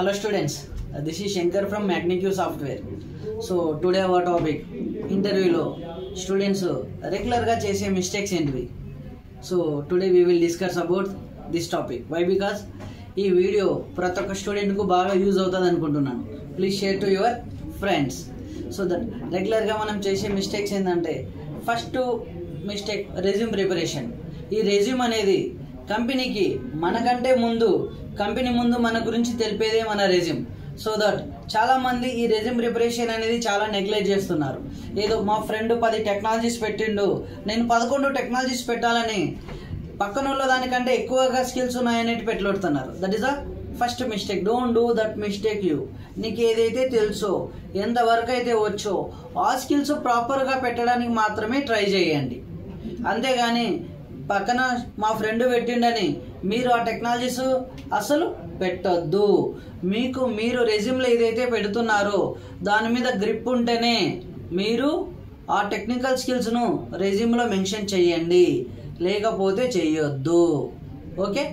Hello students, this is Shankar from Magneq Software. So today our topic interview lo students regular ga chese mistakes enti. So today we will discuss about this topic. Why? Because ee video prati okka student ku baga use avutadi anukuntunnanu. Please share to your friends. So that regular ga manam chese mistakes endante first mistake resume preparation. Ee resume anedi కంపెనీకి మనకంటే ముందు company ముందు మన గురించి తెలిపేదే మన resume. So that చాలామంది ఈ resume preparation అనేది చాలా నెగ్లెక్ట్ చేస్తున్నారు. ఏదో మా ఫ్రెండ్ 10 టెక్నాలజీస్ పెట్టిండు, నేను 11 టెక్నాలజీస్ పెట్టాలని పక్కన దానికంటే ఎక్కువగా స్కిల్స్ ఉన్నాయనేది పెట్టుకుంటున్నారు. That is the first mistake. Don't do that mistake. నీకు ఏదైతే తెలుసో, ఎంతవరకు అయితే వచ్చో ఆ స్కిల్స్ ప్రాపర్గా పెట్టడానికి మాత్రమే ట్రై చేయండి. అంతేగాని పక్కన మా ఫ్రెండ్ పెట్టిండని మీరు ఆ టెక్నాలజీస్ అసలు పెట్టొద్దు. మీరు రెజ్యూమ్లో ఏదైతే పెడుతున్నారో దాని మీద గ్రిప్ ఉంటేనే మీరు ఆ టెక్నికల్ స్కిల్స్ను రెజ్యూమ్లో మెన్షన్ చేయండి, లేకపోతే చేయొద్దు. Okay.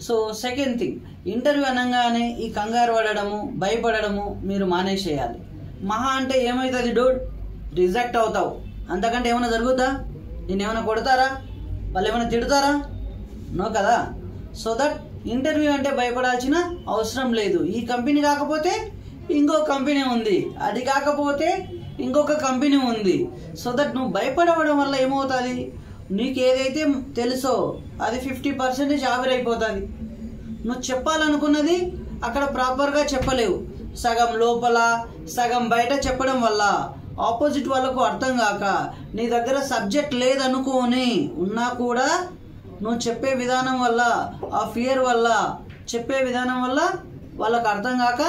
So second thing, interview అనగానే ఈ కంగారు పడడము, భయపడడము మీరు మానేసేయాలి. మహా అంటే ఏమవుతుంది డూడ్, రిజెక్ట్ అవుతావు. అంతకంటే ఏమైనా జరుగుతా? నేనేమైనా కొడతారా? వాళ్ళు ఏమైనా తిడతారా? నో కదా. సో దట్ ఇంటర్వ్యూ అంటే భయపడాల్సిన అవసరం లేదు. ఈ కంపెనీ కాకపోతే ఇంకో కంపెనీ ఉంది, అది కాకపోతే ఇంకొక కంపెనీ ఉంది. సో దట్ నువ్వు భయపడవడం వల్ల ఏమవుతుంది, నీకు ఏదైతే తెలుసో అది 50% ఆవిరైపోతుంది. నువ్వు చెప్పాలనుకున్నది అక్కడ ప్రాపర్గా చెప్పలేవు. సగం లోపల సగం బయట చెప్పడం వల్ల ఆపోజిట్ వాళ్ళకు అర్థం కాక, నీ దగ్గర సబ్జెక్ట్ లేదనుకోని ఉన్నా కూడా నువ్వు చెప్పే విధానం వల్ల, ఆ ఫియర్ వల్ల, చెప్పే విధానం వల్ల వాళ్ళకు అర్థం కాక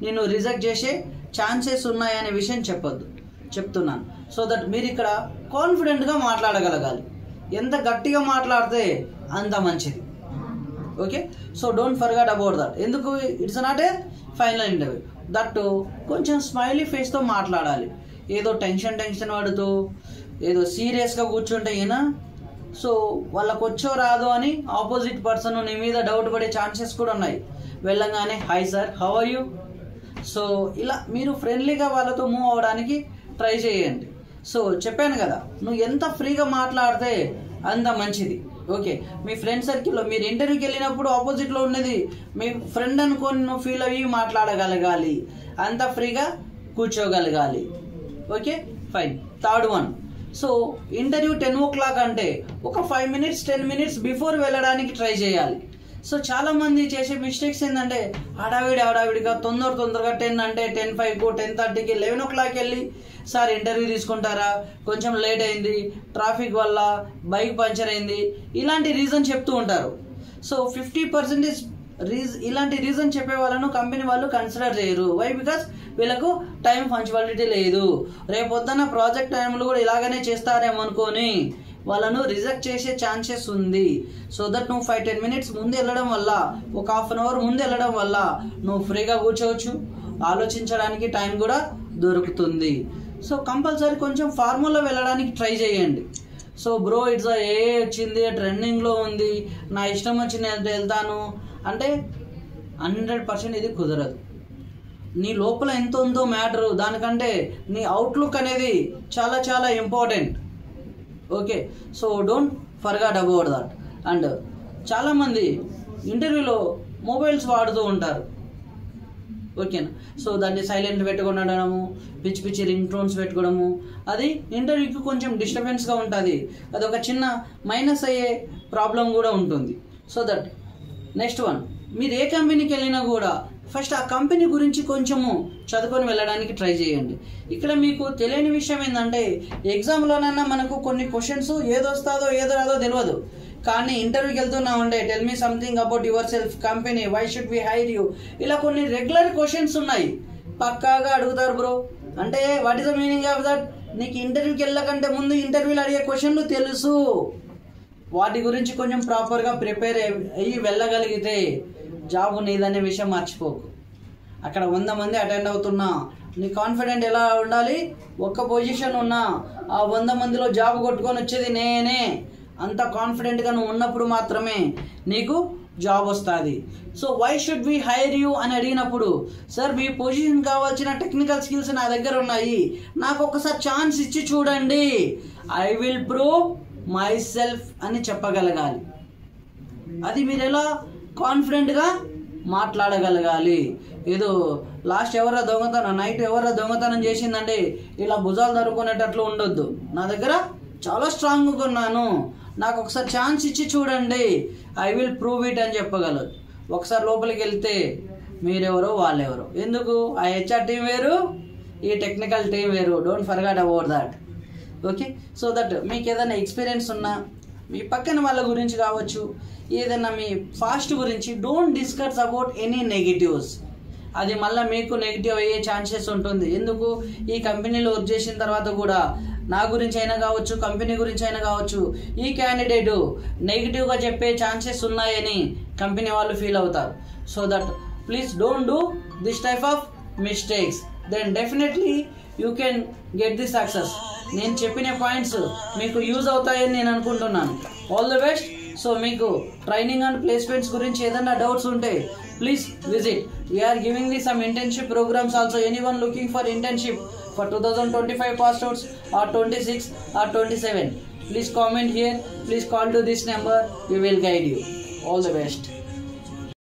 నేను రిజెక్ట్ చేసే ఛాన్సెస్ ఉన్నాయనే విషయం చెప్తున్నాను. సో దట్ మీరు ఇక్కడ కాన్ఫిడెంట్గా మాట్లాడగలగాలి. ఎంత గట్టిగా మాట్లాడితే అంత మంచిది. Okay. So don't forget about that. ఎందుకు? It's not a final interview. That కొంచెం స్మైలీ ఫేస్తో మాట్లాడాలి. ఏదో టెన్షన్ పడుతూ ఏదో సీరియస్గా కూర్చుంటే అయినా సో వాళ్ళకు వచ్చో రాదో అని ఆపోజిట్ పర్సన్ నీ మీద డౌట్ పడే ఛాన్సెస్ కూడా ఉన్నాయి. వెళ్ళంగానే hi sir, how are you? So ఇలా మీరు ఫ్రెండ్లీగా వాళ్ళతో మూవ్ అవ్వడానికి ట్రై చేయండి. సో చెప్పాను కదా, నువ్వు ఎంత ఫ్రీగా మాట్లాడితే అంత మంచిది. ఓకే. మీ ఫ్రెండ్ సర్కిల్లో మీరు ఇంటర్వ్యూకి వెళ్ళినప్పుడు ఆపోజిట్లో ఉన్నది మీ ఫ్రెండ్ అనుకొని నువ్వు ఫీల్ అయ్యి మాట్లాడగలగాలి, అంత ఫ్రీగా కూర్చోగలగాలి. Okay fine. Third one, so interview 10 o'clock అంటే ఒక 5 minutes 10 minutes బిఫోర్ వెళ్ళడానికి ట్రై చేయాలి. సో చాలామంది చేసే మిస్టేక్స్ ఏంటంటే హడావిడిగా తొందరగా 10 అంటే 10:05కు 10:30కి 11 o'clock వెళ్ళి సార్ ఇంటర్వ్యూ తీసుకుంటారా, కొంచెం లేట్ అయింది, ట్రాఫిక్ వల్ల, బైక్ పంచర్ అయింది, ఇలాంటి రీజన్ చెప్తూ ఉంటారు. సో 50% ఇలాంటి రీజన్ చెప్పే వాళ్ళను కంపెనీ వాళ్ళు కన్సిడర్ చేయరు. వై? బికాస్ వీళ్ళకు టైం పంక్చువాలిటీ లేదు. రేపొద్దున ప్రాజెక్ట్ టైంలో కూడా ఇలాగనే చేస్తారేమో అనుకొని వాళ్ళను రిజెక్ట్ చేసే ఛాన్సెస్ ఉంది. సో దట్ నువ్వు 5-10 minutes ముందు వెళ్ళడం వల్ల, ఒక 1/2 hour ముందు వెళ్ళడం వల్ల నువ్వు ఫ్రీగా కూర్చోవచ్చు, ఆలోచించడానికి టైం కూడా దొరుకుతుంది. సో కంపల్సరీ కొంచెం ఫార్మల్లో వెళ్ళడానికి ట్రై చేయండి. సో బ్రో ఇట్స్ ఏ వచ్చింది, ట్రెండింగ్లో ఉంది, నా ఇష్టం వచ్చిన వెళ్తాను అంటే 100% ఇది కుదరదు. నీ లోపల ఎంత ఉందో మ్యాటరు, దానికంటే నీ అవుట్లుక్ అనేది చాలా చాలా important. Okay. So don't forget about that. And చాలామంది ఇంటర్వ్యూలో మొబైల్స్ వాడుతూ ఉంటారు. ఓకేనా. సో దాన్ని సైలెంట్ పెట్టుకోవడము, పిచ్చి రింగ్ టోన్స్ పెట్టుకోవడము, అది ఇంటర్వ్యూకి కొంచెం డిస్టర్బెన్స్గా ఉంటుంది. అది ఒక చిన్న మైనస్ అయ్యే ప్రాబ్లం కూడా ఉంటుంది. సో దట్ నెక్స్ట్ వన్, మీరు ఏ కంపెనీకి వెళ్ళినా కూడా ఫస్ట్ ఆ కంపెనీ గురించి కొంచెము చదువుకొని వెళ్ళడానికి ట్రై చేయండి. ఇక్కడ మీకు తెలియని విషయం ఏంటంటే, ఎగ్జామ్లోనైనా మనకు కొన్ని క్వశ్చన్స్ ఏదొస్తుందో ఏదో రాదో తెలియదు, కానీ ఇంటర్వ్యూకి వెళ్తున్నామంటే tell me something about yourself, company, why should we hire you, ఇలా కొన్ని రెగ్యులర్ క్వశ్చన్స్ ఉన్నాయి, పక్కాగా అడుగుతారు బ్రో. అంటే what is the meaning of that? నీకు ఇంటర్వ్యూకి వెళ్ళకంటే ముందు ఇంటర్వ్యూలో అడిగే క్వశ్చన్లు తెలుసు, వాటి గురించి కొంచెం ప్రాపర్గా ప్రిపేర్ అయ్యి వెళ్ళగలిగితే జాబ్ నీదనే విషయం మర్చిపోకు. అక్కడ 100 మంది అటెండ్ అవుతున్నా నీ కాన్ఫిడెంట్ ఎలా ఉండాలి, ఒక్క పొజిషన్ ఉన్నా ఆ 100 మందిలో జాబ్ కొట్టుకొని వచ్చేది నేనే, అంత కాన్ఫిడెంట్గా నువ్వు ఉన్నప్పుడు మాత్రమే నీకు జాబ్ వస్తుంది. So why should we hire you అని అడిగినప్పుడు, సార్ మీ పొజిషన్ కావాల్సిన టెక్నికల్ స్కిల్స్ నా దగ్గర ఉన్నాయి, నాకు ఒకసారి ఛాన్స్ ఇచ్చి చూడండి, I will prove myself అని చెప్పగలగాలి. అది మీరు ఎలా కాన్ఫిడెంట్గా మాట్లాడగలగాలి. ఏదో లాస్ట్ ఎవరా దొంగతనం, నైట్ ఎవరా దొంగతనం చేసిందండి ఇలా భుజాలు దరుకునేటట్లు ఉండొద్దు. నా దగ్గర చాలా స్ట్రాంగ్గా ఉన్నాను, నాకు ఒకసారి ఛాన్స్ ఇచ్చి చూడండి, ఐ విల్ ప్రూవ్ ఇట్ అని చెప్పగలరు. ఒకసారి లోపలికి వెళ్తే మీరెవరో వాళ్ళెవరో. ఎందుకు? ఆ హెచ్ఆర్ టీం వేరు, ఈ టెక్నికల్ టీం వేరు. Don't forget about that. Okay, so that మీకు ఏదైనా ఎక్స్పీరియన్స్ ఉన్నా, మీ పక్కన వాళ్ళ గురించి కావచ్చు, ఏదైనా మీ ఫాస్ట్ గురించి, don't discuss about any negatives. అది మళ్ళీ మీకు నెగిటివ్ అయ్యే ఛాన్సెస్ ఉంటుంది. ఎందుకు? ఈ కంపెనీలో వర్క్ చేసిన తర్వాత కూడా నా గురించి అయినా కావచ్చు, కంపెనీ గురించి అయినా కావచ్చు, ఈ క్యాండిడేటు నెగిటివ్గా చెప్పే ఛాన్సెస్ ఉన్నాయని కంపెనీ వాళ్ళు ఫీల్ అవుతారు. So that please don't do this type of mistakes, then definitely you can get the success. నేను చెప్పిన పాయింట్స్ మీకు యూజ్ అవుతాయని నేను అనుకుంటున్నాను. All the best. సో మీకు ట్రైనింగ్ అండ్ ప్లేస్మెంట్స్ గురించి ఏదైనా డౌట్స్ ఉంటే please visit. We are giving the some internship programmes also. Anyone looking for internship for 2025 passed outs or 26 or 27, please comment here, please call to this number, we will guide you. All the best.